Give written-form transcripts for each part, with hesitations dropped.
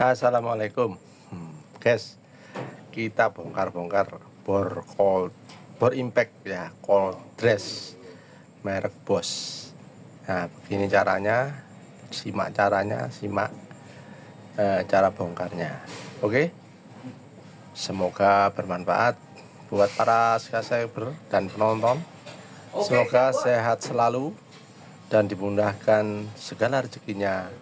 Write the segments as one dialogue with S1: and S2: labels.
S1: Assalamualaikum. Guys, kita bongkar-bongkar bor impact ya, cold dress merek Bosch. Nah, begini caranya, simak cara bongkarnya. Oke, semoga bermanfaat buat para subscriber dan penonton. Semoga sehat selalu dan dimudahkan segala rezekinya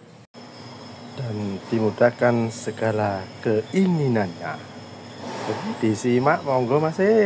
S1: dan dimudahkan segala keinginannya. Jadi disimak, monggo masih.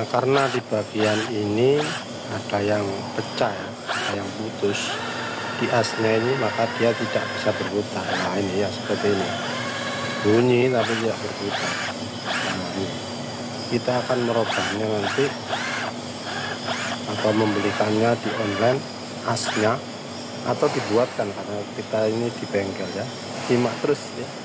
S1: karena di bagian ini ada yang pecah ya, ada yang putus di asnya ini, maka dia tidak bisa berputar. Nah ini ya seperti ini, bunyi tapi tidak berputar. Nah, ini. Kita akan merubahnya nanti atau membelikannya di online asnya, atau dibuatkan karena kita ini di bengkel ya. Simak terus ya.